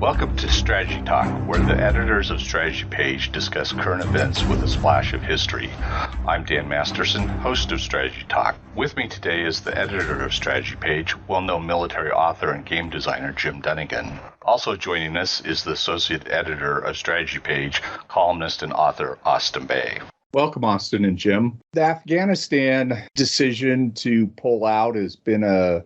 Welcome to Strategy Talk, where the editors of Strategy Page discuss current events with a splash of history. I'm Dan Masterson, host of Strategy Talk. With me today is the editor of Strategy Page, well-known military author and game designer Jim Dunnigan. Also joining us is the associate editor of Strategy Page, columnist and author Austin Bay. Welcome, Austin and Jim. The Afghanistan decision to pull out has been the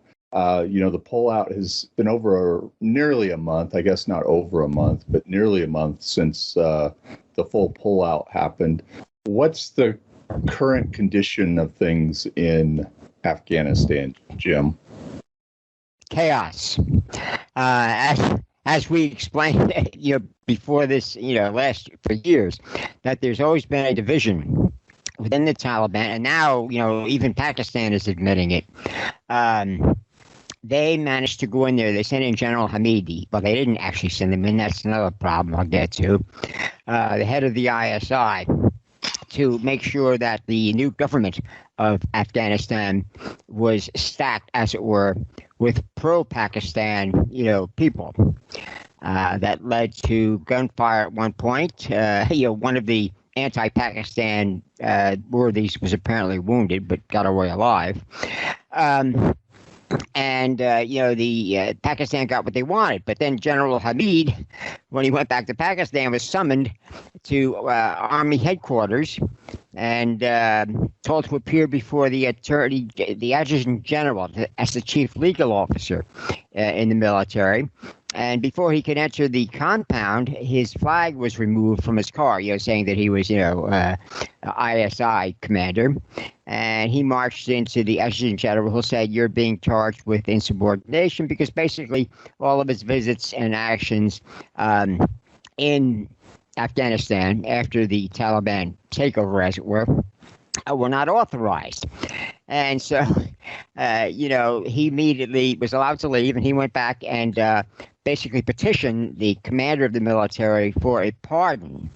pullout has been over nearly a month. I guess not over a month, but nearly a month since the full pullout happened. What's the current condition of things in Afghanistan, Jim? Chaos. As we explained, before this, for years, that there's always been a division within the Taliban, and now, even Pakistan is admitting it. They managed to go in there. They sent in General Hamidi. Well, they didn't actually send him in. That's another problem I'll get to. The head of the ISI, to make sure that the new government of Afghanistan was stacked, as it were, with pro-Pakistan, people. That led to gunfire at one point. One of the anti-Pakistan worthies was apparently wounded, but got away alive. Pakistan got what they wanted. But then General Hamid, when he went back to Pakistan, was summoned to Army headquarters and told to appear before the adjutant general as the chief legal officer in the military. And before he could enter the compound, his flag was removed from his car, saying that he was, ISI commander. And he marched into the adjutant general, who said, "You're being charged with insubordination," because basically all of his visits and actions in Afghanistan after the Taliban takeover, as it were not authorized. And so, he immediately was allowed to leave, and he went back and basically petitioned the commander of the military for a pardon,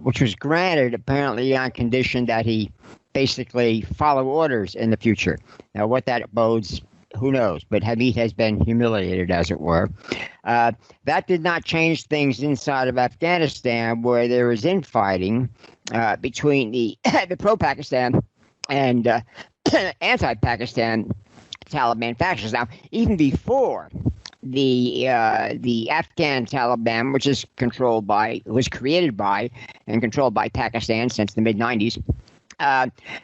which was granted apparently on condition that he basically follow orders in the future. Now, what that bodes, who knows? But Hamid has been humiliated, as it were. That did not change things inside of Afghanistan, where there was infighting between the pro-Pakistan and anti-Pakistan Taliban factions. Now, even before the Afghan Taliban, which is was created by and controlled by Pakistan since the mid-90s,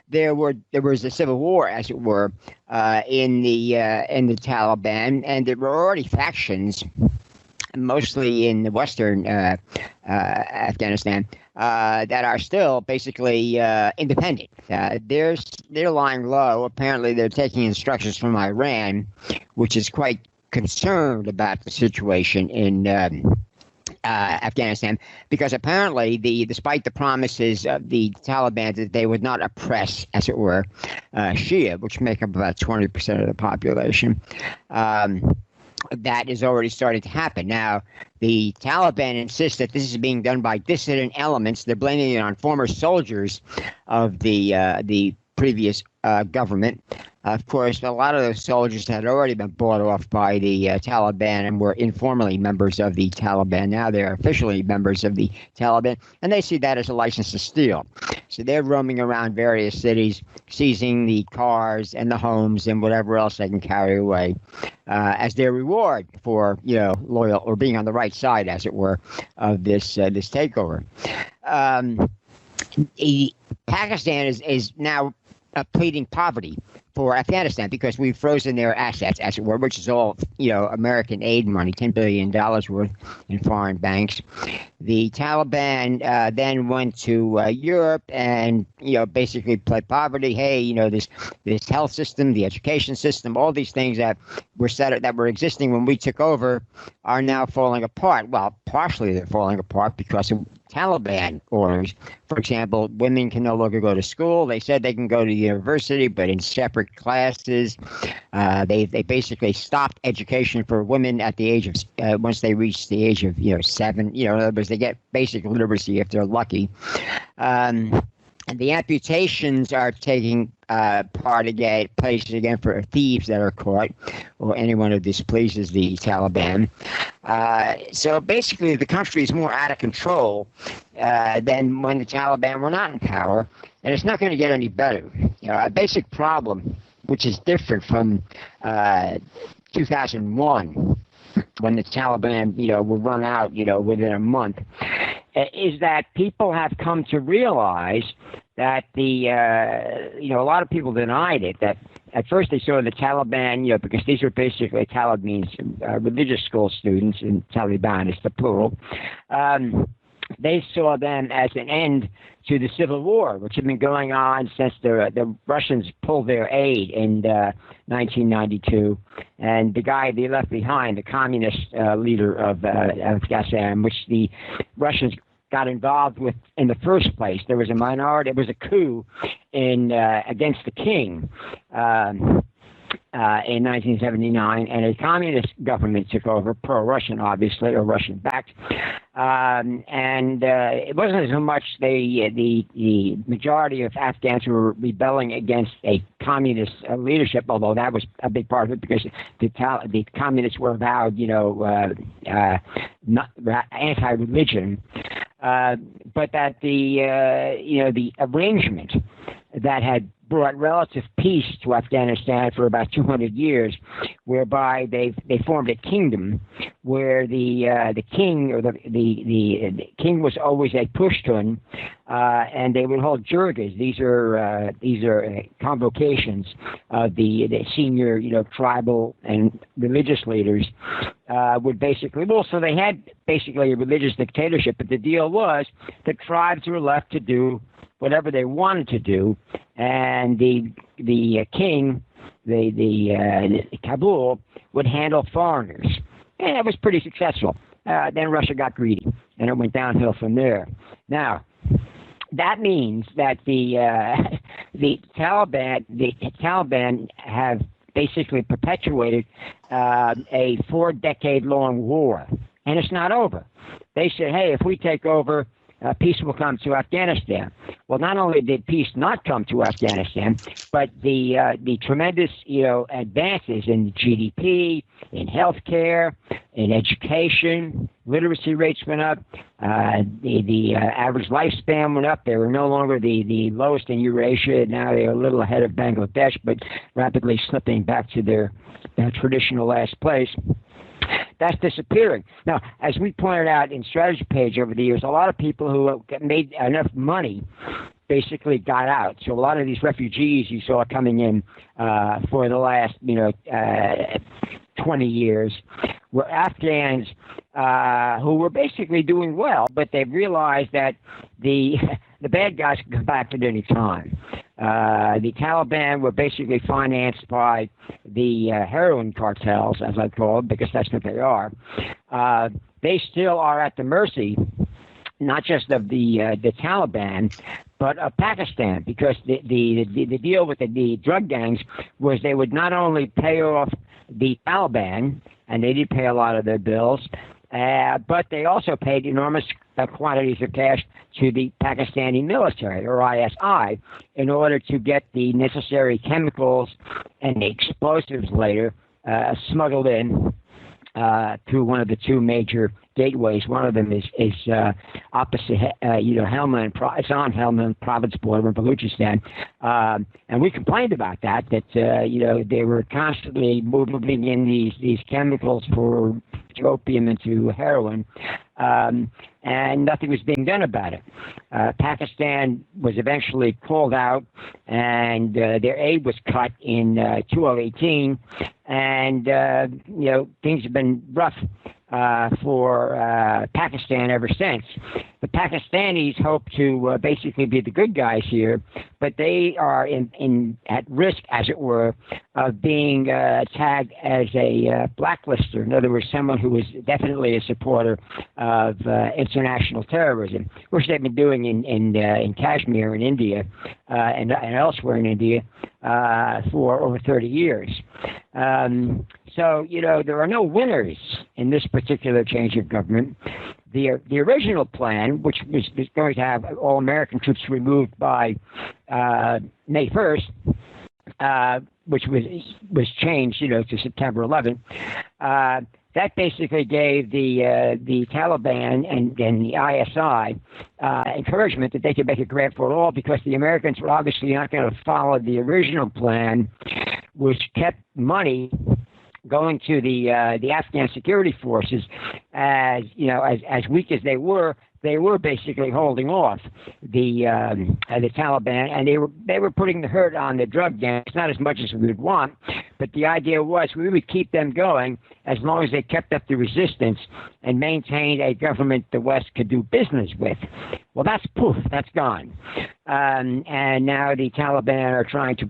there was a civil war, as it were, in the Taliban, and there were already factions, mostly in the western Afghanistan, that are still basically independent. They're lying low. Apparently, they're taking instructions from Iran, which is quite concerned about the situation in Afghanistan, because apparently, despite the promises of the Taliban that they would not oppress, as it were, Shia, which make up about 20% of the population, that is already starting to happen. Now, the Taliban insist that this is being done by dissident elements. They're blaming it on former soldiers of the previous government. Of course, a lot of those soldiers had already been bought off by the Taliban and were informally members of the Taliban. Now they're officially members of the Taliban, and they see that as a license to steal. So they're roaming around various cities, seizing the cars and the homes and whatever else they can carry away as their reward for, loyal or being on the right side, as it were, of this takeover. Pakistan is now pleading poverty for Afghanistan because we've frozen their assets, as it were, which is all, American aid money, $10 billion worth in foreign banks. The Taliban then went to Europe and, basically pled poverty. Hey, this health system, the education system, all these things that were existing when we took over are now falling apart. Well, partially they're falling apart because of Taliban orders. For example, women can no longer go to school. They said they can go to university, but in separate classes. They basically stopped education for women at the age of once they reach the age of 7. In other words, they get basic literacy if they're lucky. And the amputations are taking place again for thieves that are caught or anyone who displeases the Taliban. So basically, the country is more out of control than when the Taliban were not in power, and it's not going to get any better. A basic problem, which is different from 2001, when the Taliban, were run out, within a month, is that people have come to realize that a lot of people denied it. That at first they saw the Taliban, because these are basically Talib means religious school students, and Taliban is the plural. They saw them as an end to the Civil War, which had been going on since the Russians pulled their aid in 1992. And the guy they left behind, the communist leader of Afghanistan, which the Russians got involved with in the first place. There was a minority, it was a coup against the king. In 1979, and a communist government took over, pro-Russian, obviously, or Russian-backed. It wasn't so much the majority of Afghans who were rebelling against a communist leadership, although that was a big part of it because the communists were avowed, anti-religion, but that the arrangement that had brought relative peace to Afghanistan for about 200 years, whereby they formed a kingdom where the king or the king was always a pushtun, and they would hold jirgas. These are convocations of the senior tribal and religious leaders would basically so they had basically a religious dictatorship, but the deal was the tribes were left to do whatever they wanted to do, and the king, the Kabul, would handle foreigners, and that was pretty successful. Then Russia got greedy, and it went downhill from there. Now, that means that the Taliban have basically perpetuated a 4-decade-long war, and it's not over. They said, hey, if we take over, peace will come to Afghanistan. Well, not only did peace not come to Afghanistan, but the tremendous advances in GDP, in healthcare, in education, literacy rates went up. The average lifespan went up. They were no longer the lowest in Eurasia. Now they are a little ahead of Bangladesh, but rapidly slipping back to their traditional last place. That's disappearing. Now, as we pointed out in Strategy Page over the years, a lot of people who made enough money basically got out. So a lot of these refugees you saw coming in for the last 20 years were Afghans who were basically doing well, but they realized that the bad guys could come back at any time. The Taliban were basically financed by the heroin cartels, as I call them, because that's what they are. They still are at the mercy, not just of the Taliban, but of Pakistan, because the deal with the drug gangs was they would not only pay off the Taliban, and they did pay a lot of their bills, but they also paid enormous quantities of cash to the Pakistani military, or ISI, in order to get the necessary chemicals and the explosives later smuggled in through one of the two major gateways. One of them is opposite, Helmand. It's on Helmand province border in Baluchistan, and we complained about that. They were constantly moving in these chemicals for opium into heroin, and nothing was being done about it. Pakistan was eventually called out, and their aid was cut in 2018, and things have been rough for Pakistan ever since. The Pakistanis hope to basically be the good guys here, but they are at risk, as it were, of being tagged as a blacklister. In other words, someone who is definitely a supporter of international terrorism, which they've been doing in Kashmir in India and elsewhere in India for over 30 years. So, there are no winners in this particular change of government. The original plan, which was going to have all American troops removed by May 1st, which was changed, to September 11th. That basically gave the Taliban and the ISI encouragement that they could make a grant for all, because the Americans were obviously not going to follow the original plan, which kept money going to the Afghan security forces. As weak as they were basically holding off the Taliban, and they were putting the hurt on the drug gangs, not as much as we would want, but the idea was we would keep them going as long as they kept up the resistance and maintained a government the West could do business with. Well, that's gone. And now the Taliban are trying to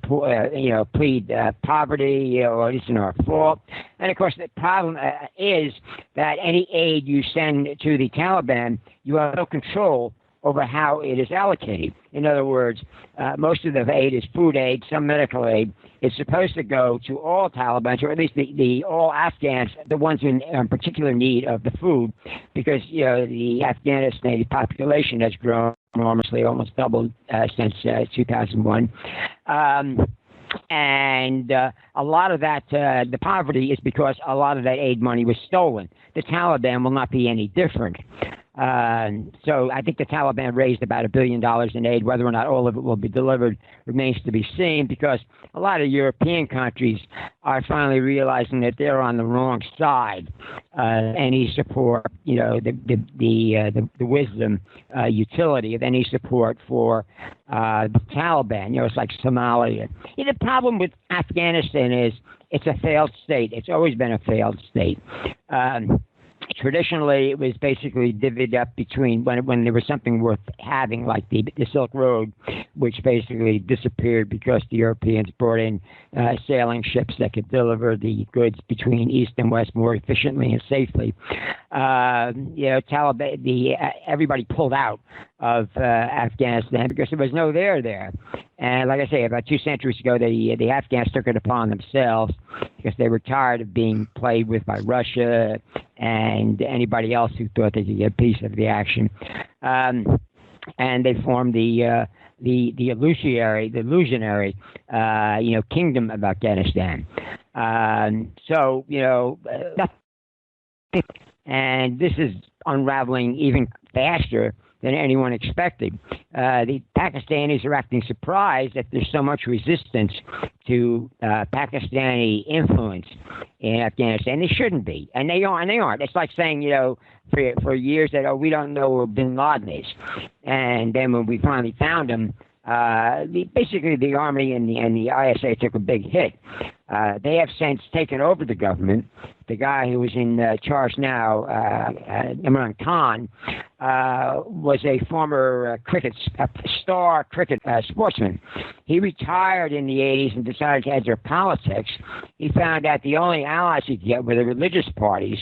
plead poverty, or it's not our fault. And of course, the problem is that any aid you send to the Taliban, you have no control over how it is allocated. In other words, most of the aid is food aid, some medical aid. It's supposed to go to all Taliban, or at least the all Afghans, the ones in particular need of the food, because the Afghanistan population has grown enormously, almost doubled since 2001. And a lot of that, the poverty is because a lot of that aid money was stolen. The Taliban will not be any different. So I think the Taliban raised about $1 billion in aid. Whether or not all of it will be delivered remains to be seen, because a lot of European countries are finally realizing that they're on the wrong side. Any support, the wisdom, utility of any support for the Taliban. It's like Somalia. The problem with Afghanistan is it's a failed state. It's always been a failed state. Traditionally, it was basically divvied up between when there was something worth having, like the Silk Road, which basically disappeared because the Europeans brought in sailing ships that could deliver the goods between East and West more efficiently and safely. Taliban, everybody pulled out of Afghanistan because there was no there. And like I say, about 2 centuries ago, the Afghans took it upon themselves because they were tired of being played with by Russia and anybody else who thought they could get a piece of the action. And they formed the illusionary, kingdom of Afghanistan. And this is unraveling even faster than anyone expected. The Pakistanis are acting surprised that there's so much resistance to Pakistani influence in Afghanistan. They shouldn't be, and they aren't. It's like saying, for years that, we don't know where Bin Laden is. And then when we finally found him, basically the Army and the ISA took a big hit. They have since taken over the government. The guy who is in charge now, Imran Khan, was a former star cricket sportsman. He retired in the 80s and decided to enter politics. He found out the only allies he could get were the religious parties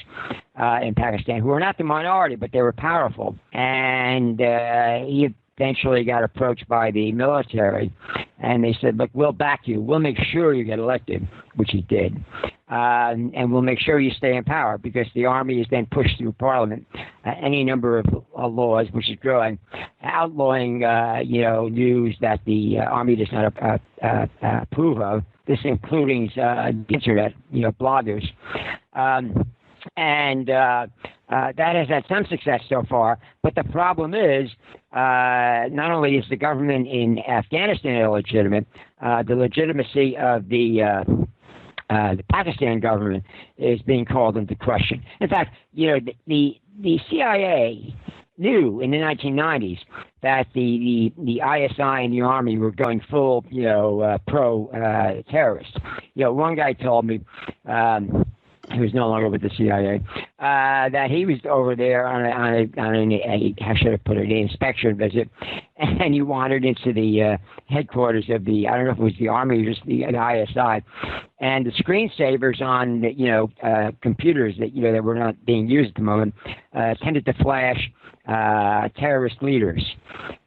in Pakistan, who were not the minority, but they were powerful. And he eventually got approached by the military, and they said, look, we'll back you. We'll make sure you get elected, which he did. And we'll make sure you stay in power, because the army is then pushed through parliament any number of laws, which is growing, outlawing, news that the army does not approve of. This including internet, bloggers. And that has had some success so far, but the problem is not only is the government in Afghanistan illegitimate, the legitimacy of the Pakistan government is being called into question. In fact, the CIA knew in the 1990s that the ISI and the Army were going full, pro-terrorist. One guy told me, who's no longer with the CIA, that he was over there on a how should I put it, an inspection visit, and he wandered into the headquarters of the, I don't know if it was the Army or just the ISI, and the screensavers on computers that that were not being used at the moment tended to flash terrorist leaders.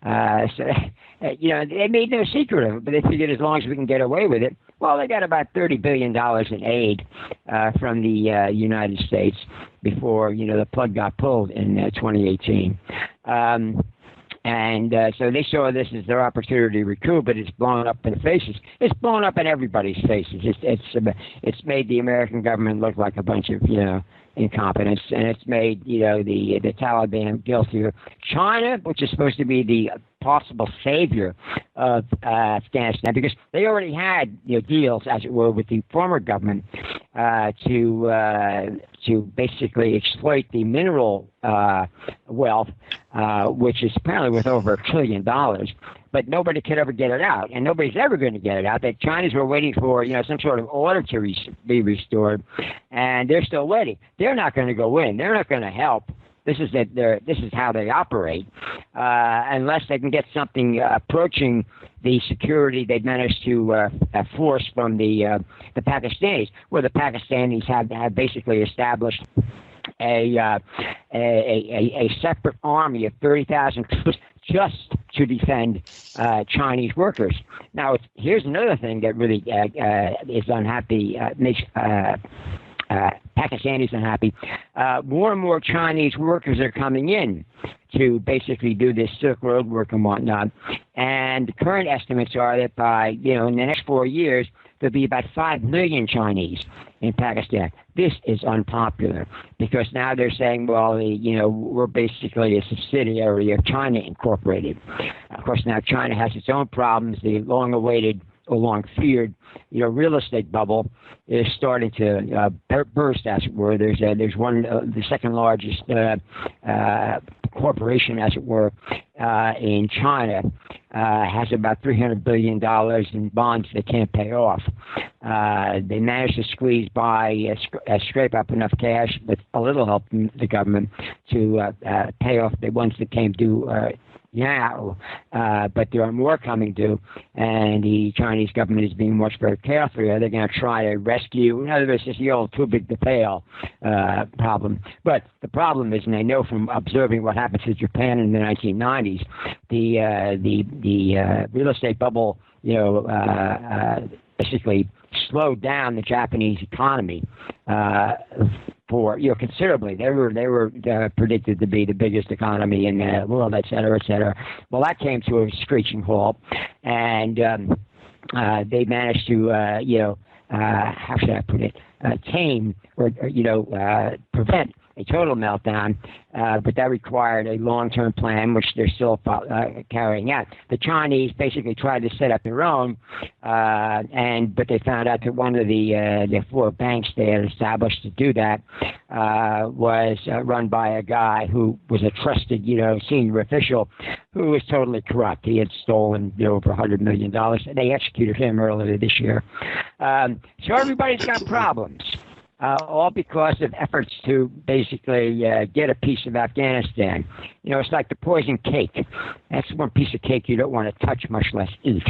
They made no secret of it, but they figured as long as we can get away with it. Well, they got about $30 billion in aid from the United States before, the plug got pulled in 2018. So they saw this as their opportunity to recoup, but it's blown up in faces. It's blown up in everybody's faces. It's made the American government look like a bunch of, incompetence, and it's made, the Taliban guilty. China, which is supposed to be the possible savior of Afghanistan, because they already had deals, as it were, with the former government to basically exploit the mineral wealth, which is apparently worth over $1 trillion. But nobody could ever get it out, and nobody's ever going to get it out. The Chinese were waiting for some sort of order to be restored, and they're still waiting. They're not going to go in. They're not going to help. This is how they operate, unless they can get something approaching the security they've managed to force from the Pakistanis, where the Pakistanis have basically established a separate army of 30,000 troops just to defend Chinese workers. Now, here's another thing that really is unhappy, makes Pakistanis unhappy. More and more Chinese workers are coming in to basically do this Silk Road work and whatnot. And the current estimates are that by, in the next 4 years, there'll be about 5 million Chinese in Pakistan. This is unpopular because now they're saying, well, we're basically a subsidiary of China Incorporated. Of course, now China has its own problems. The long-awaited or long-feared, real estate bubble is starting to burst, as it were. There's one, the second largest corporation, as it were, in China, has about $300 billion in bonds they can't pay off. They managed to squeeze by, scrape up enough cash with a little help from the government to pay off the ones that came due now, but there are more coming due, and the Chinese government is being watched very carefully. Are they going to try to rescue? In other words, it's the old too big to fail problem. But the problem is, and they know from observing what happened to Japan in the 1990s, the real estate bubble, basically slowed down the Japanese economy for considerably. They were predicted to be the biggest economy in the world, et cetera, et cetera. Well, that came to a screeching halt, and they managed to how should I put it, tame or prevent a total meltdown, but that required a long-term plan, which they're still carrying out. The Chinese basically tried to set up their own, but they found out that one of the 4 banks they had established to do that was run by a guy who was a trusted, senior official who was totally corrupt. He had stolen over $100 million, and they executed him earlier this year. So everybody's got problems. All because of efforts to basically get a piece of Afghanistan. It's like the poison cake. That's one piece of cake you don't want to touch, much less eat.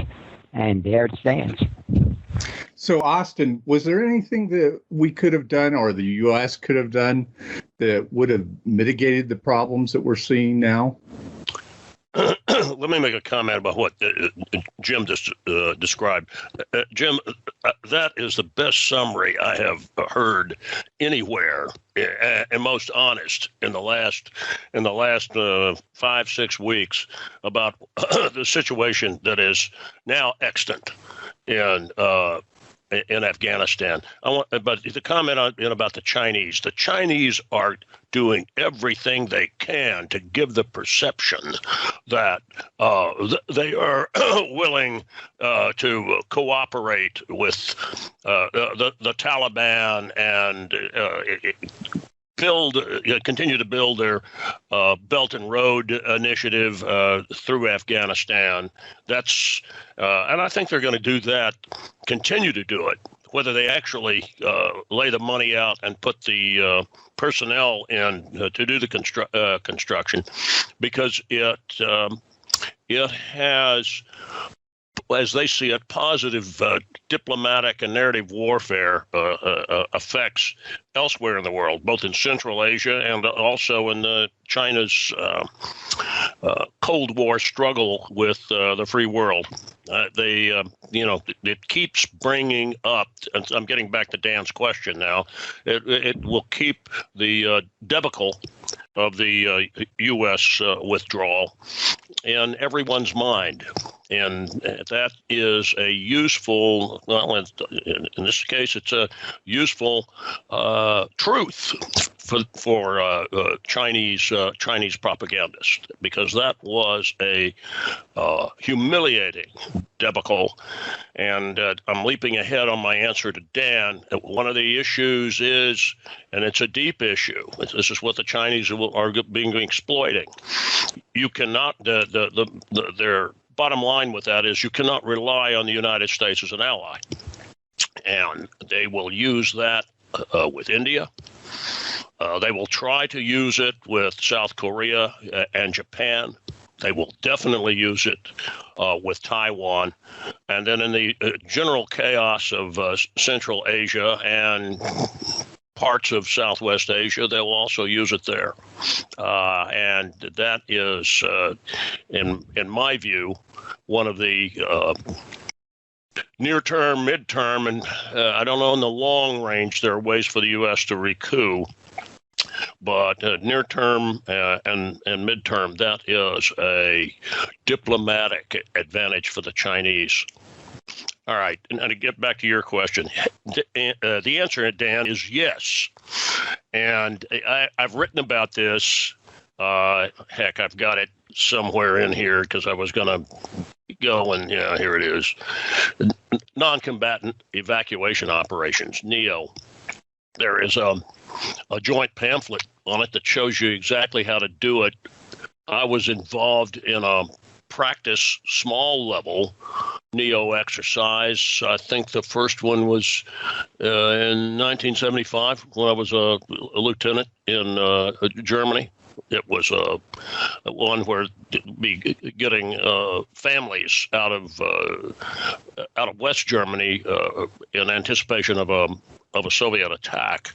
And there it stands. So, Austin, was there anything that we could have done or the U.S. could have done that would have mitigated the problems that we're seeing now? Let me make a comment about what Jim just described. Jim, that is the best summary I have heard anywhere, and most honest in the last 5-6 weeks about the situation that is now extant in Afghanistan. But the comment about the Chinese. The Chinese are doing everything they can to give the perception that they are willing to cooperate with the Taliban and continue to build their Belt and Road initiative through Afghanistan. That's and I think they're going to do that, continue to do it. Whether they actually lay the money out and put the personnel in to do the construction, because it has as they see it, positive diplomatic and narrative warfare effects elsewhere in the world, both in Central Asia and also in China's Cold War struggle with the free world. It keeps bringing up, and I'm getting back to Dan's question now, it will keep the debacle of the U.S. withdrawal in everyone's mind. And that is a useful, well, in this case, it's a useful truth for Chinese propagandists, because that was a humiliating debacle. And I'm leaping ahead on my answer to Dan. One of the issues is, and it's a deep issue, this is what the Chinese are being exploiting. You cannot, their bottom line with that is you cannot rely on the United States as an ally. And they will use that with India. They will try to use it with South Korea and Japan. They will definitely use it with Taiwan. And then in the general chaos of Central Asia and parts of Southwest Asia, they will also use it there. And that is, in my view, one of the near term, midterm, and I don't know in the long range, there are ways for the U.S. to recoup. But near term and midterm, that is a diplomatic advantage for the Chinese. All right, and to get back to your question, the answer, Dan, is yes. And I've written about this. Heck, I've got it somewhere in here because I was going to go and, yeah, here it is. Non-combatant evacuation operations, NEO. There is a joint pamphlet on it that shows you exactly how to do it. I was involved in a practice small level NEO exercise. I think the first one was in 1975 when I was a lieutenant in Germany. It was one where be getting families out of West Germany in anticipation of a Soviet attack.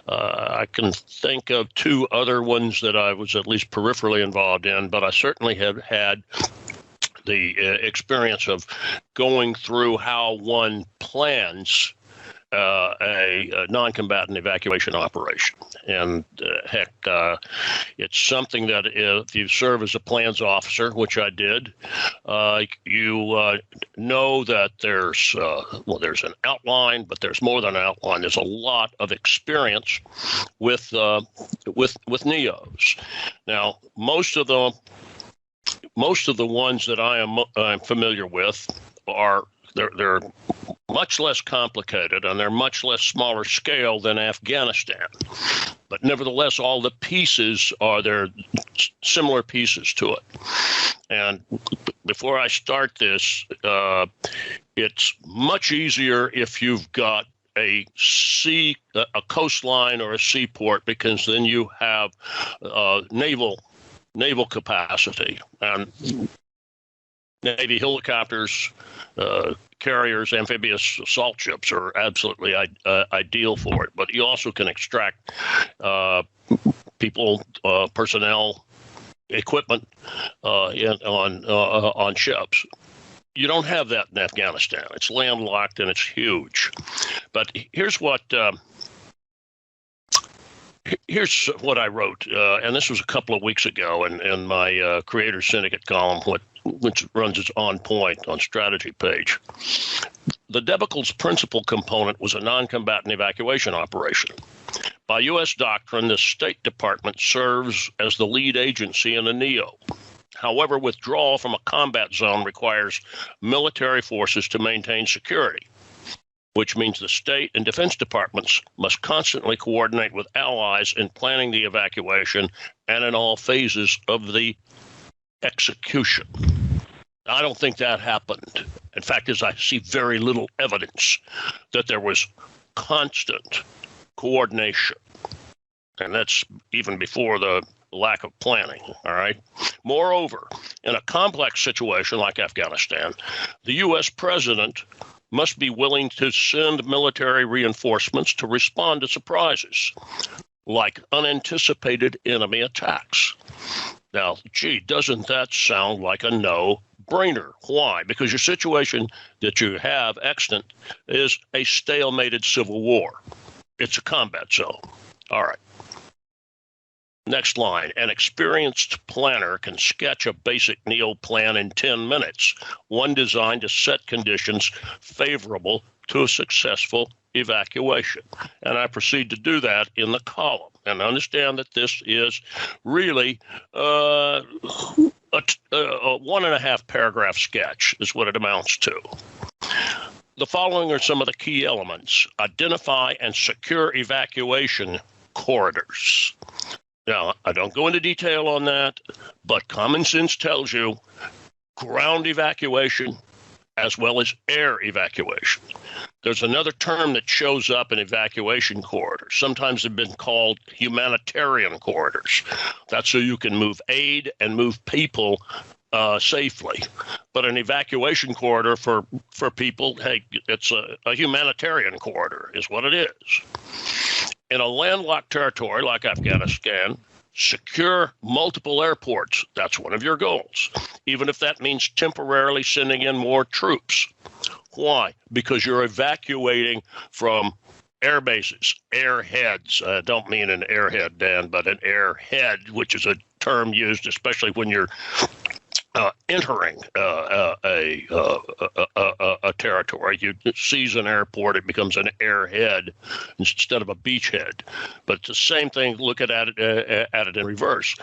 I can think of two other ones that I was at least peripherally involved in, but I certainly have had the experience of going through how one plans a non-combatant evacuation operation. And heck, it's something that if you serve as a plans officer, which I did, you know that there's an outline, but there's more than an outline. There's a lot of experience with NEOs. Now, most of the ones that I'm familiar with are they're much less complicated and they're much less smaller scale than Afghanistan. But nevertheless, all the pieces there similar pieces to it. And before I start this, it's much easier if you've got a coastline or a seaport, because then you have naval capacity and Navy helicopters, carriers, amphibious assault ships are absolutely ideal for it. But you also can extract people, personnel, equipment on ships. You don't have that in Afghanistan. It's landlocked and it's huge. But here's what I wrote, and this was a couple of weeks ago in my Creator Syndicate column, which runs its On Point on strategy page. The debacle's principal component was a non-combatant evacuation operation. By U.S. doctrine, the State Department serves as the lead agency in a NEO. However, withdrawal from a combat zone requires military forces to maintain security, which means the state and defense departments must constantly coordinate with allies in planning the evacuation and in all phases of the execution. I don't think that happened. In fact, as I see very little evidence that there was constant coordination. And that's even before the lack of planning. All right. Moreover, in a complex situation like Afghanistan, the U.S. president must be willing to send military reinforcements to respond to surprises, like unanticipated enemy attacks. Now, gee, doesn't that sound like a no-brainer? Why? Because your situation that you have extant is a stalemated civil war. It's a combat zone. All right. Next line. An experienced planner can sketch a basic NEO plan in 10 minutes, one designed to set conditions favorable to a successful evacuation. And I proceed to do that in the column. And understand that this is really a 1.5 paragraph sketch is what it amounts to. The following are some of the key elements. Identify and secure evacuation corridors. Now, I don't go into detail on that, but common sense tells you ground evacuation as well as air evacuation. There's another term that shows up in evacuation corridors. Sometimes they've been called humanitarian corridors. That's so you can move aid and move people safely. But an evacuation corridor for people, hey, it's a humanitarian corridor is what it is. In a landlocked territory like Afghanistan, secure multiple airports. That's one of your goals, even if that means temporarily sending in more troops. Why? Because you're evacuating from air bases, airheads. I don't mean an airhead, Dan, but an airhead, which is a term used especially when you're entering a territory. You seize an airport, it becomes an airhead instead of a beachhead. But it's the same thing, look at it in reverse.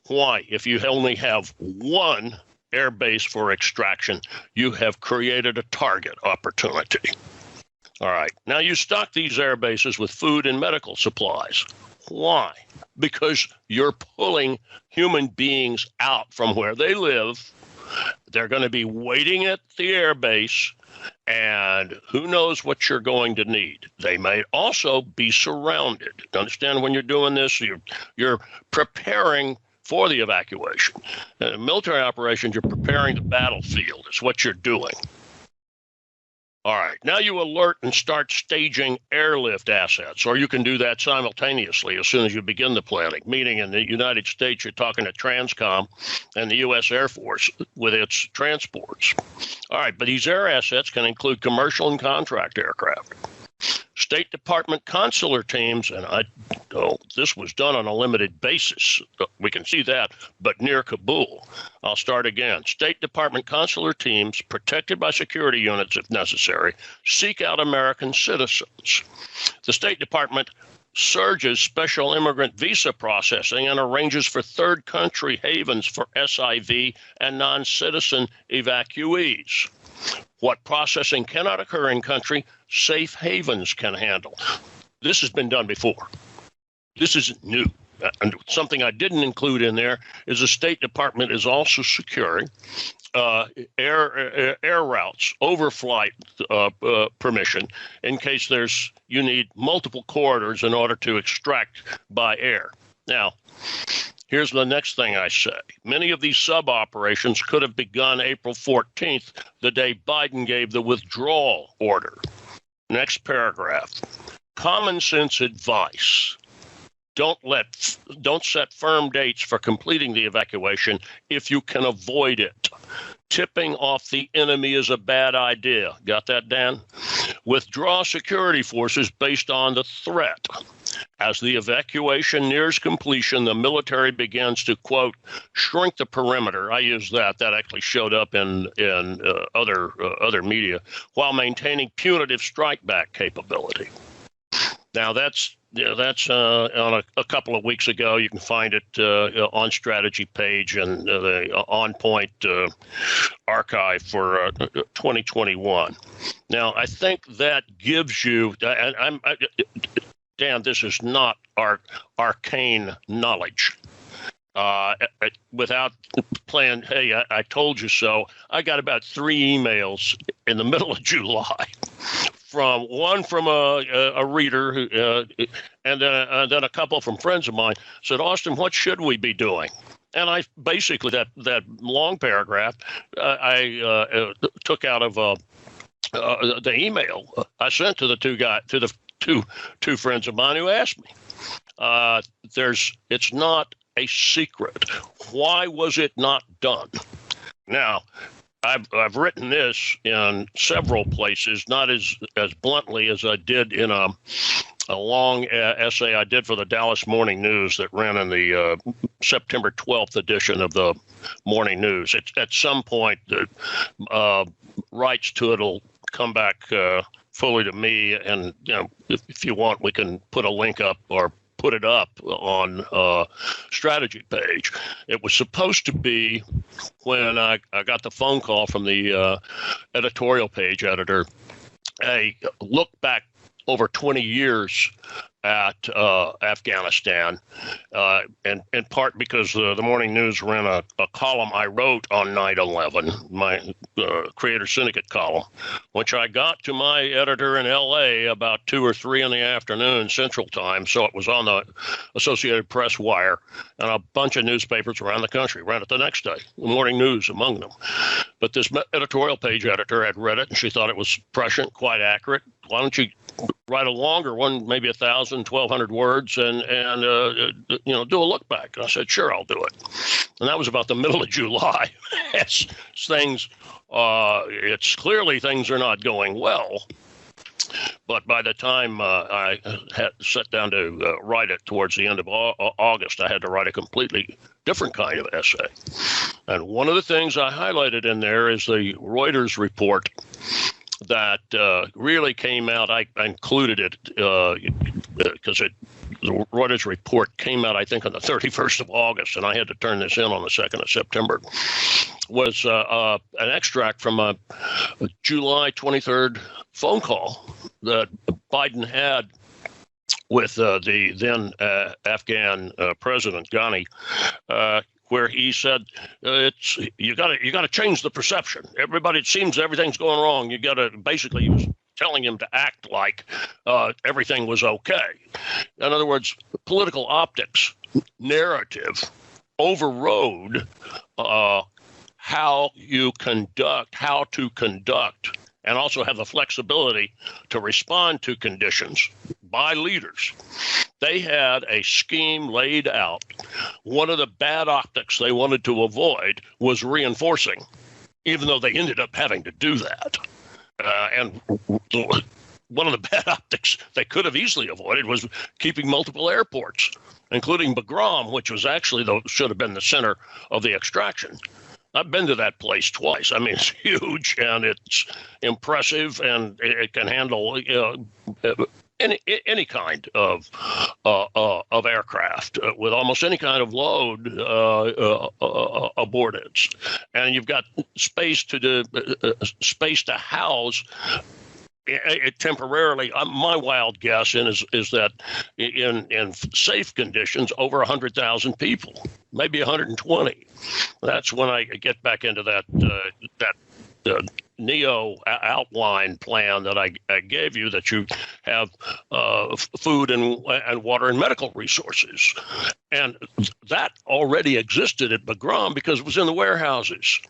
Why? If you only have one air base for extraction, you have created a target opportunity. All right. Now you stock these air bases with food and medical supplies. Why? Because you're pulling human beings out from where they live. They're going to be waiting at the air base, and who knows what you're going to need. They may also be surrounded. Understand, when you're doing this, you're preparing for the evacuation. In military operations, you're preparing the battlefield. It's what you're doing. All right, now you alert and start staging airlift assets, or you can do that simultaneously as soon as you begin the planning. Meaning in the United States, you're talking to Transcom and the U.S. Air Force with its transports. All right, but these air assets can include commercial and contract aircraft. State Department consular teams, and this was done on a limited basis. We can see that, but near Kabul. I'll start again. State Department consular teams, protected by security units if necessary, seek out American citizens. The State Department surges special immigrant visa processing and arranges for third country havens for SIV and non-citizen evacuees. What processing cannot occur in country, safe havens can handle. This has been done before. This isn't new. And something I didn't include in there is the State Department is also securing air routes, overflight permission in case you need multiple corridors in order to extract by air. Now, here's the next thing I say. Many of these sub-operations could have begun April 14th, the day Biden gave the withdrawal order. Next paragraph. Common sense advice. Don't set firm dates for completing the evacuation if you can avoid it. Tipping off the enemy is a bad idea. Got that, Dan? Withdraw security forces based on the threat. As the evacuation nears completion, the military begins to, quote, shrink the perimeter. I use that. That actually showed up in other media, while maintaining punitive strike back capability. Now, that's on a couple of weeks ago. You can find it on strategy page and the On Point archive for 2021. Now, I think that gives you, Dan, this is not arcane knowledge. Without playing, hey, I told you so, I got about 3 emails in the middle of July one from a reader, who, and then a couple from friends of mine said, Austin, what should we be doing? And I basically, that long paragraph, I took out of the email I sent to the two friends of mine who asked me. It's not a secret. Why was it not done? Now, I've written this in several places, not as bluntly as I did in a long essay I did for the Dallas Morning News that ran in the September 12th edition of the Morning News. At some point, the rights to it will come back fully to me, and if you want, we can put a link up or put it up on strategy page. It was supposed to be when I got the phone call from the editorial page editor, a look back over 20 years at Afghanistan, and in part because the Morning News ran a column I wrote on 9/11, my Creator Syndicate column, which I got to my editor in L.A. about 2 or 3 in the afternoon Central Time, so it was on the Associated Press wire, and a bunch of newspapers around the country ran it the next day, the Morning News among them. But this editorial page editor had read it, and she thought it was prescient, quite accurate. Why don't you write a longer one, maybe 1,000, 1,200 words, and do a look back? And I said, sure, I'll do it. And that was about the middle of July. As things, it's clearly things are not going well. But by the time I had sat down to write it towards the end of August, I had to write a completely different kind of essay. And one of the things I highlighted in there is the Reuters report that really came out. I included it because the Reuters report came out, I think, on the 31st of August, and I had to turn this in on the 2nd of September, was an extract from a July 23rd phone call that Biden had with the then Afghan President Ghani, where he said, you got to change the perception. Everybody, it seems everything's going wrong. You got to, basically, he was telling him to act like everything was okay. In other words, political optics, narrative overrode how to conduct, and also have the flexibility to respond to conditions by leaders. They had a scheme laid out. One of the bad optics they wanted to avoid was reinforcing, even though they ended up having to do that. And one of the bad optics they could have easily avoided was keeping multiple airports, including Bagram, which was actually should have been the center of the extraction. I've been to that place twice. I mean, it's huge and it's impressive, and it can handle any kind of aircraft with almost any kind of load aboard it, and you've got space to house. It temporarily, my wild guess is that in safe conditions, over 100,000 people, maybe 120. That's when I get back into that NEO outline plan that I gave you, that you have food and water and medical resources. And that already existed at Bagram because it was in the warehouses.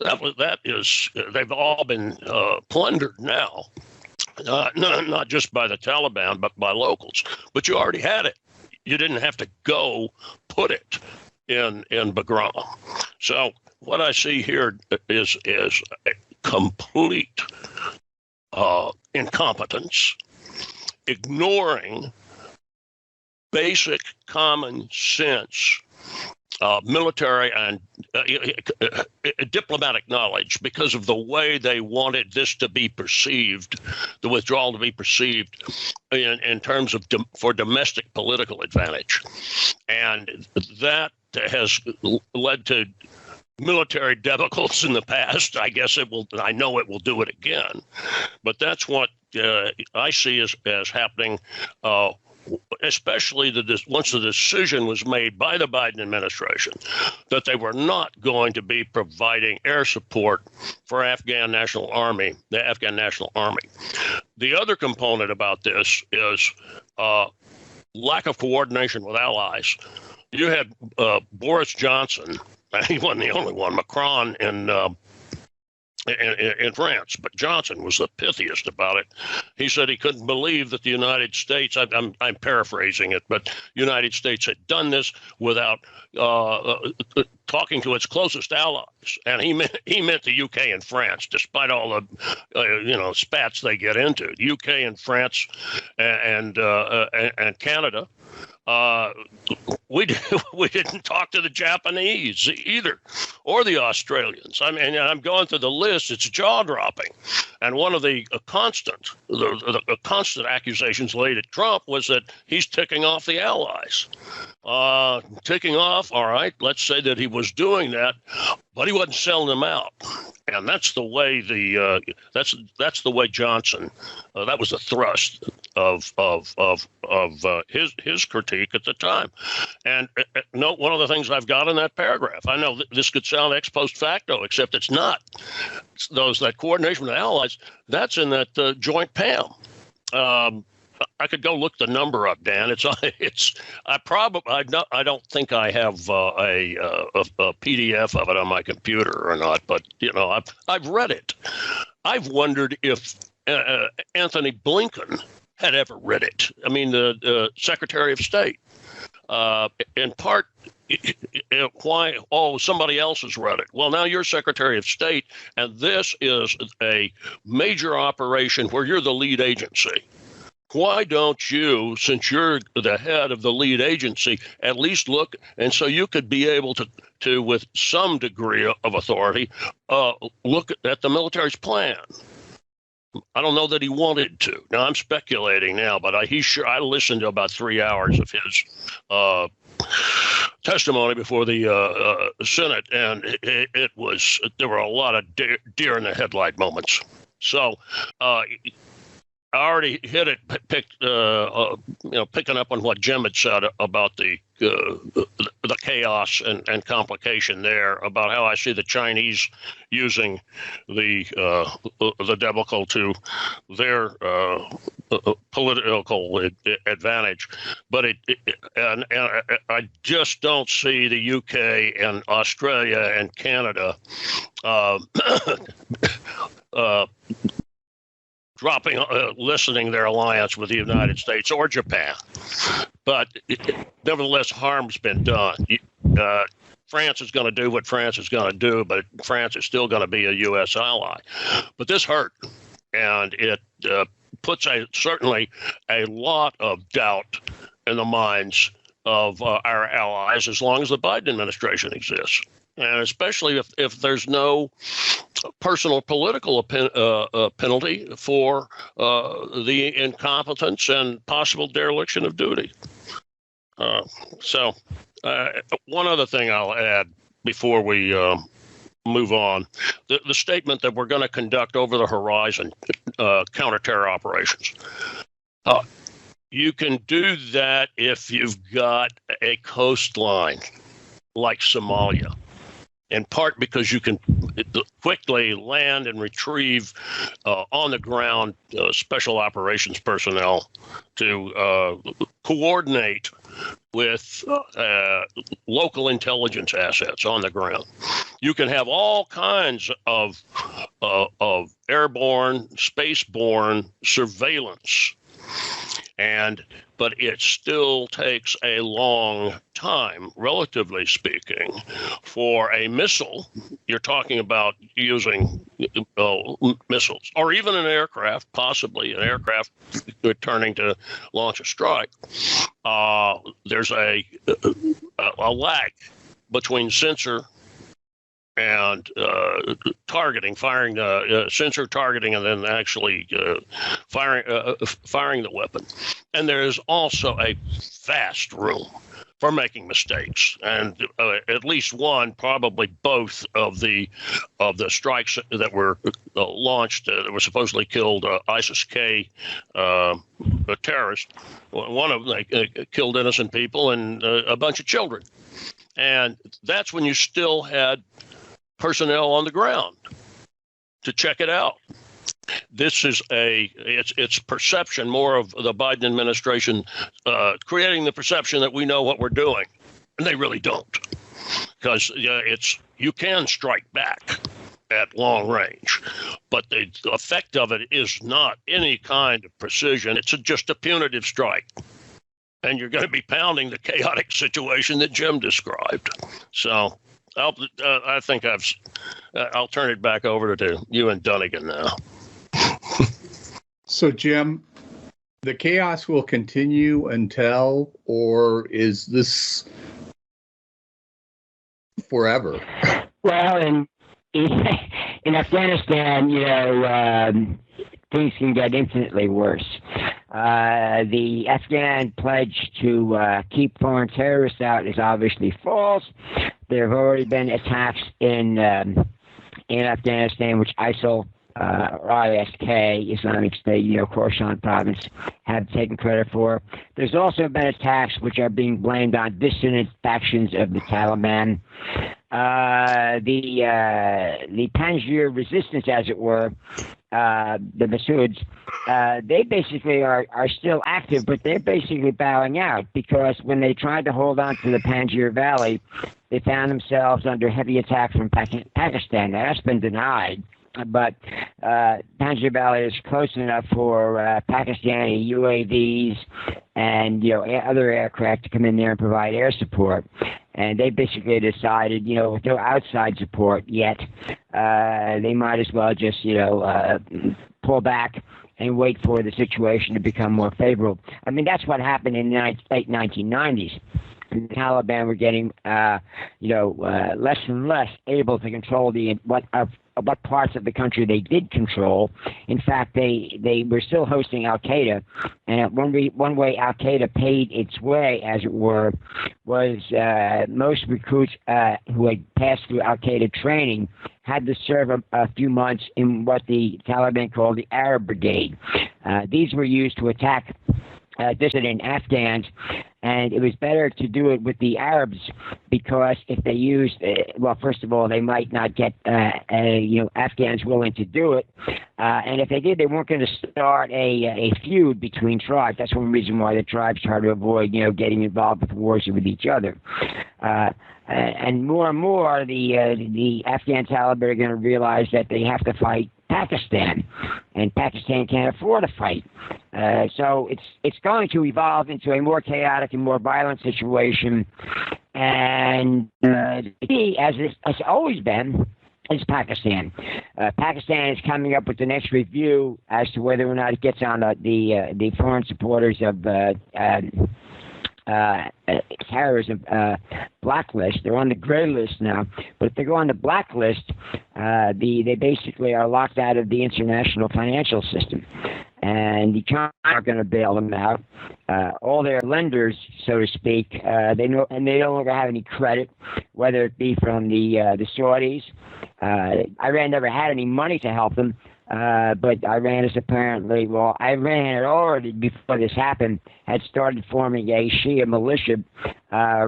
They've all been plundered now. Not just by the Taliban, but by locals. But you already had it. You didn't have to go put it in Bagram. So what I see here is a complete incompetence, ignoring basic common sense, military and diplomatic knowledge, because of the way they wanted this to be perceived, the withdrawal to be perceived in terms of for domestic political advantage. And that has led to military debacles in the past. I guess it will. I know it will do it again. But that's what I see as happening especially once the decision was made by the Biden administration that they were not going to be providing air support for the Afghan National Army. The other component about this is lack of coordination with allies. You had Boris Johnson, he wasn't the only one, Macron in France, but Johnson was the pithiest about it. He said he couldn't believe that the United States, I'm paraphrasing it, but United States had done this without talking to its closest allies, and he meant the UK and France, despite all the spats they get into. The UK and France and Canada. We didn't talk to the Japanese either, or the Australians. I mean, I'm going through the list; it's jaw-dropping. And one of the constant accusations laid at Trump was that he's ticking off the allies. Ticking off, all right. Let's say that he was doing that, but he wasn't selling them out. And that's the way that's the way Johnson. That was the thrust of his critique at the time. And note one of the things I've got in that paragraph. I know this could sound ex post facto, except it's not. That coordination with allies, that's in that joint PAM. I could go look the number up, Dan. I don't think I have a PDF of it on my computer or not, but I've read it. I've wondered if Anthony Blinken had ever read it. I mean, the Secretary of State. In part, why? Oh, somebody else has read it. Well, now you're Secretary of State, and this is a major operation where you're the lead agency. Why don't you, since you're the head of the lead agency, at least look, and so you could be able to with some degree of authority, look at the military's plan? I don't know that he wanted to. Now, I'm speculating now, but I listened to about 3 hours of his testimony before the Senate, and there were a lot of deer in the headlight moments. So, I already hit it, picking up on what Jim had said about the chaos and complication there, about how I see the Chinese using the debacle to their political advantage, but and I just don't see the UK and Australia and Canada lessening their alliance with the United States or Japan. But nevertheless, harm's been done. France is going to do what France is going to do, but France is still going to be a U.S. ally. But this hurt, and it puts certainly a lot of doubt in the minds of our allies as long as the Biden administration exists. And especially if there's no personal political penalty for the incompetence and possible dereliction of duty. So one other thing I'll add before we move on, the statement that we're going to conduct over-the-horizon counter-terror operations. You can do that if you've got a coastline like Somalia. In part because you can quickly land and retrieve on the ground special operations personnel to coordinate with local intelligence assets on the ground. You can have all kinds of airborne, spaceborne surveillance, but it still takes a long time, relatively speaking, for a missile. You're talking about using missiles, or even an aircraft, possibly an aircraft returning to launch a strike. There's a lag between sensor and targeting, firing sensor targeting, and then actually firing the weapon. And there is also a vast room for making mistakes, and at least one, probably both of the strikes that were launched that were supposedly killed ISIS-K terrorists. One of them killed innocent people and a bunch of children, and that's when you still had personnel on the ground to check it out. This is it's perception more of the Biden administration creating the perception that we know what we're doing, and they really don't, because you can strike back at long range, but the effect of it is not any kind of precision. It's just a punitive strike, and you're going to be pounding the chaotic situation that Jim described. So I think I'll turn it back over to you and Dunnigan now. So, Jim, the chaos will continue until, or is this forever? Well, in Afghanistan, things can get infinitely worse. The Afghan pledge to keep foreign terrorists out is obviously false. There have already been attacks in Afghanistan, which ISIL or ISK, Islamic State, Khorasan province, have taken credit for. There's also been attacks which are being blamed on dissident factions of the Taliban. The Panjshir resistance, as it were, the Masouds, they basically are still active, but they're basically bowing out, because when they tried to hold on to the Panjshir Valley, they found themselves under heavy attack from Pakistan. Now, that's been denied. But Panjshir Valley is close enough for Pakistani UAVs and other aircraft to come in there and provide air support. And they basically decided, with no outside support yet, they might as well just pull back and wait for the situation to become more favorable. I mean, that's what happened in the late 1990s. The Taliban were getting, less and less able to control what parts of the country they did control. In fact, they were still hosting Al-Qaeda, and one way Al-Qaeda paid its way, as it were, was most recruits who had passed through Al-Qaeda training had to serve a few months in what the Taliban called the Arab Brigade. These were used to attack dissident Afghans, and it was better to do it with the Arabs, because if they used, first of all, they might not get Afghans willing to do it, and if they did, they weren't going to start a feud between tribes. That's one reason why the tribes try to avoid getting involved with wars with each other. And more, the Afghan Taliban are going to realize that they have to fight Pakistan, and Pakistan can't afford a fight. So it's going to evolve into a more chaotic and more violent situation. And the key, as it has always been, is Pakistan. Pakistan is coming up with the next review as to whether or not it gets on the foreign supporters of terrorism blacklist. They're on the gray list now, but if they go on the blacklist, they basically are locked out of the international financial system, and the China are going to bail them out. All their lenders, so to speak, they no longer have any credit, whether it be from the Saudis. Iran never had any money to help them. But Iran is apparently, Iran had already, before this happened, had started forming a Shia militia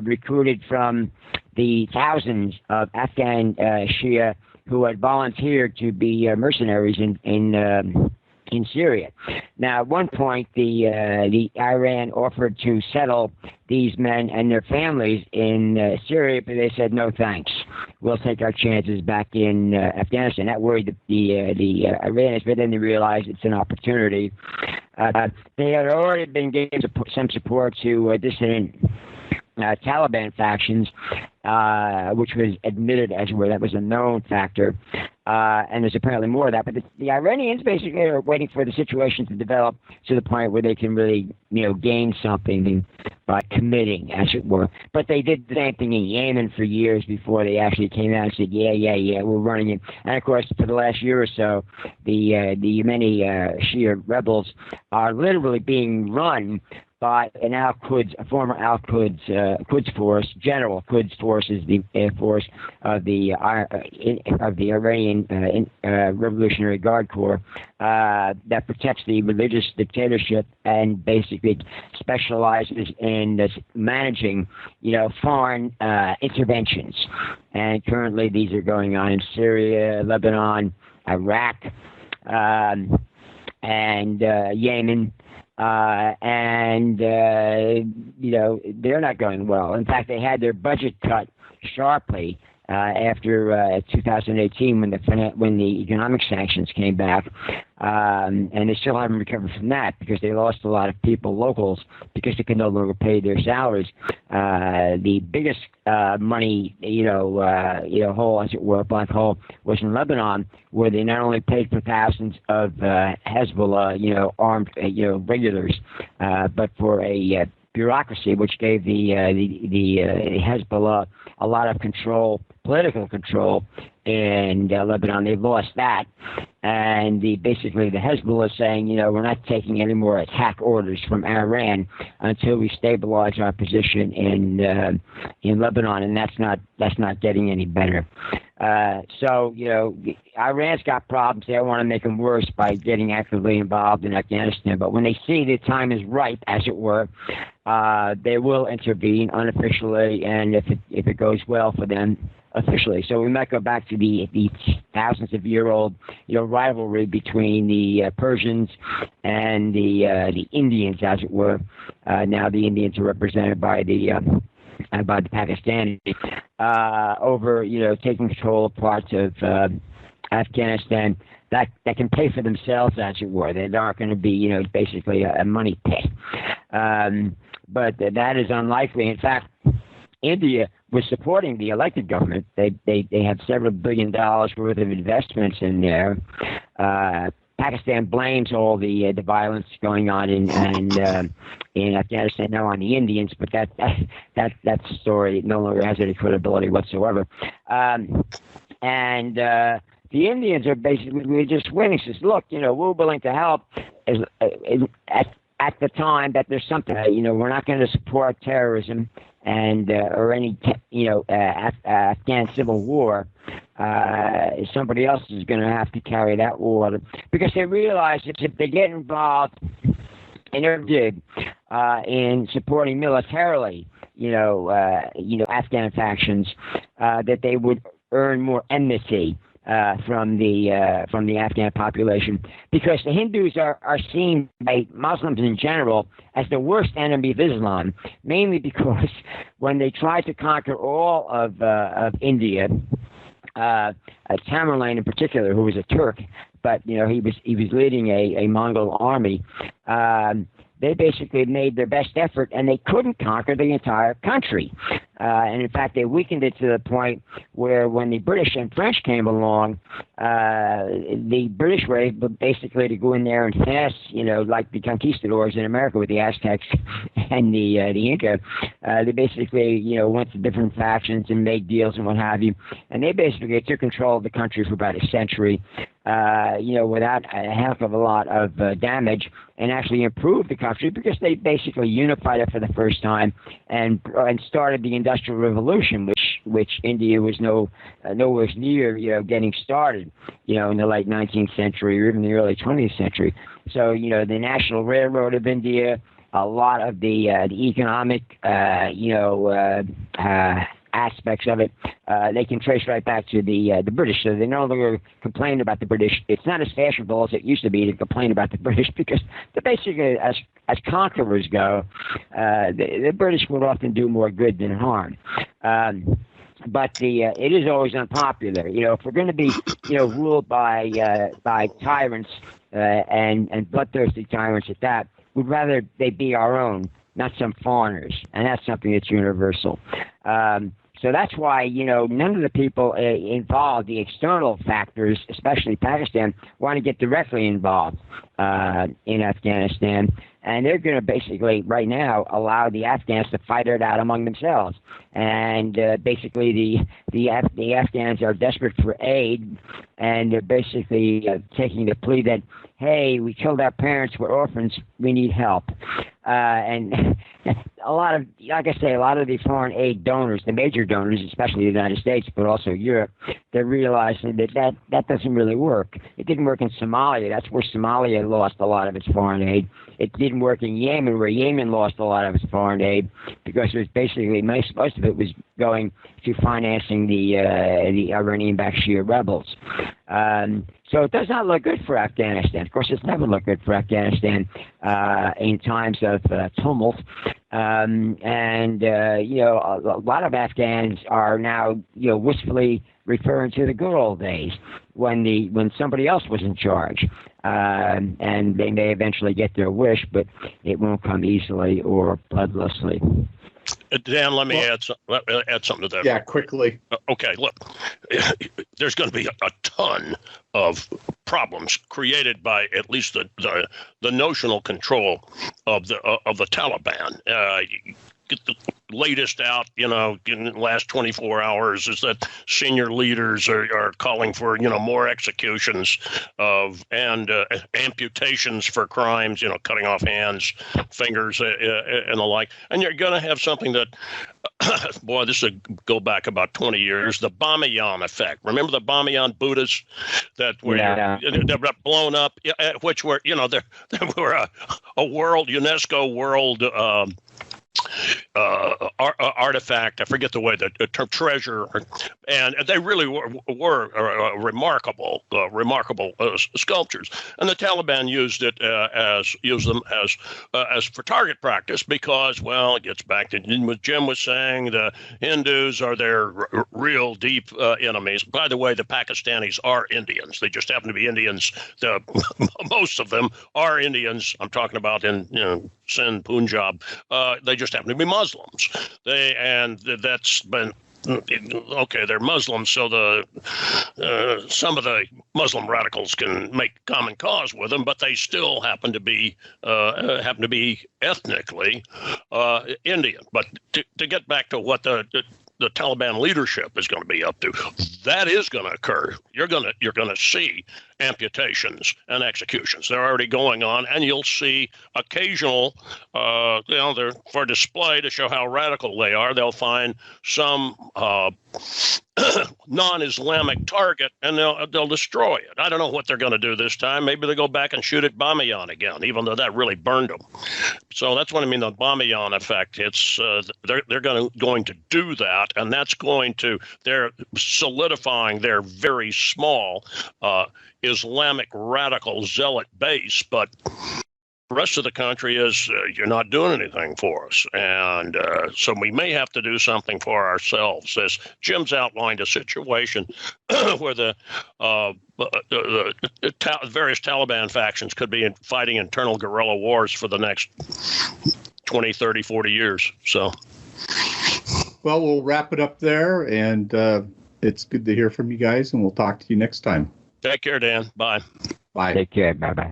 recruited from the thousands of Afghan Shia who had volunteered to be mercenaries in Syria. Now, at one point, the Iran offered to settle these men and their families in Syria, but they said no thanks. We'll take our chances back in Afghanistan. That worried the Iranians, but then they realized it's an opportunity. They had already been giving some support to dissident Taliban factions, which was admitted as where that was a known factor. And there's apparently more of that. But the Iranians basically are waiting for the situation to develop to the point where they can really, gain something by committing, as it were. But they did the same thing in Yemen for years before they actually came out and said, yeah, we're running it. And, of course, for the last year or so, the Yemeni Shia rebels are literally being run by an a former Quds Force. General Quds Force is the force of the Iranian Revolutionary Guard Corps that protects the religious dictatorship and basically specializes in managing, foreign interventions. And currently, these are going on in Syria, Lebanon, Iraq, and Yemen. They're not going well. In fact, they had their budget cut sharply after 2018 when the economic sanctions came back, and they still haven't recovered from that because they lost a lot of people, locals, because they can no longer pay their salaries. The biggest money, hole, as it were, black hole, was in Lebanon, where they not only paid for thousands of Hezbollah, armed, regulars, but for a bureaucracy which gave the Hezbollah a lot of control, political control in Lebanon. They've lost that, and basically the Hezbollah is saying, we're not taking any more attack orders from Iran until we stabilize our position in Lebanon, and that's not getting any better. So Iran's got problems. They don't want to make them worse by getting actively involved in Afghanistan. But when they see the time is right, as it were, they will intervene unofficially, and if it goes well for them, officially. So we might go back to the thousands of year old rivalry between the Persians and the Indians, as it were. Now the Indians are represented by the Pakistanis over taking control of parts of Afghanistan that can pay for themselves, as it were. They aren't going to be basically a money pit. But that is unlikely. In fact, India was supporting the elected government. They have several $1 billion worth of investments in there. Pakistan blames all the violence going on in Afghanistan now on the Indians, but that story no longer has any credibility whatsoever. The Indians are basically just winning. Says, look, we're willing to help at the time that there's something. We're not going to support terrorism and or any Afghan civil war. Somebody else is going to have to carry that war, because they realize that if they get involved in supporting militarily, Afghan factions, that they would earn more enmity from the Afghan population, because the Hindus are seen by Muslims in general as the worst enemy of Islam, mainly because when they tried to conquer all of India, Tamerlane in particular, who was a Turk, but he was leading a Mongol army. They basically made their best effort, and they couldn't conquer the entire country. And in fact, they weakened it to the point where when the British and French came along, the British were able basically to go in there and finesse, like the conquistadors in America with the Aztecs and the Inca. They basically, went to different factions and made deals and what have you. And they basically took control of the country for about a century, without a heck of a lot of damage, and actually improved the country because they basically unified it for the first time and started the Industrial Revolution, which India was nowhere near getting started, in the late 19th century or even the early 20th century. So the National Railroad of India, a lot of the economic aspects of it, they can trace right back to the British. So they no longer complain about the British. It's not as fashionable as it used to be to complain about the British, because basically, as conquerors go, the British would often do more good than harm. But it is always unpopular. If we're going to be ruled by tyrants and bloodthirsty tyrants at that, we'd rather they be our own, not some foreigners, and that's something that's universal. So that's why, none of the people involved, the external factors, especially Pakistan, want to get directly involved in Afghanistan. And they're going to basically, right now, allow the Afghans to fight it out among themselves. And basically, the Afghans are desperate for aid, and they're basically taking the plea that, hey, we killed our parents, we're orphans, we need help. And a lot of, like I say, a lot of the foreign aid donors, the major donors, especially the United States, but also Europe, they're realizing that doesn't really work. It didn't work in Somalia. That's where Somalia lost a lot of its foreign aid. It didn't work in Yemen, where Yemen lost a lot of its foreign aid, because it was basically most of it was going to financing the Iranian-backed Shia rebels. So it does not look good for Afghanistan. Of course, it's never looked good for Afghanistan in times of tumult. A lot of Afghans are now, wistfully referring to the good old days when somebody else was in charge. And they may eventually get their wish, but it won't come easily or bloodlessly. Dan, let me add something to that. Yeah, quickly. Okay, look, there's going to be a ton of problems created by at least the notional control of the Taliban. Get the latest out, in the last 24 hours is that senior leaders are calling for, more executions and amputations for crimes, cutting off hands, fingers, and the like. And you're going to have something that, boy, this would go back about 20 years, the Bamiyan effect. Remember the Bamiyan Buddhists that were blown up, which were, they were a UNESCO world artifact. I forget the way the term treasure, and they really were remarkable sculptures. And the Taliban used them as for target practice because, well, it gets back to what Jim was saying. The Hindus are their real deep enemies. By the way, the Pakistanis are Indians. They just happen to be Indians. Most of them are Indians. I'm talking about in Sindh, Punjab. They just happen to be Muslims. That's been okay. They're Muslims, so some of the Muslim radicals can make common cause with them, but they still happen to be ethnically Indian. But to get back to what the Taliban leadership is going to be up to, that is going to occur. You're going to see amputations and executions. They're already going on, and you'll see occasional, they're for display to show how radical they are. They'll find some non-Islamic target, and they'll destroy it. I don't know what they're going to do this time. Maybe they'll go back and shoot at Bamiyan again, even though that really burned them. So that's what I mean, the Bamiyan effect. It's they're going to do that, and they're solidifying their very small Islamic radical zealot base, but the rest of the country is you're not doing anything for us. And so we may have to do something for ourselves. As Jim's outlined a situation where the various Taliban factions could be fighting internal guerrilla wars for the next 20, 30, 40 years. So, well, we'll wrap it up there, and it's good to hear from you guys, and we'll talk to you next time. Take care, Dan. Bye. Bye. Take care. Bye-bye.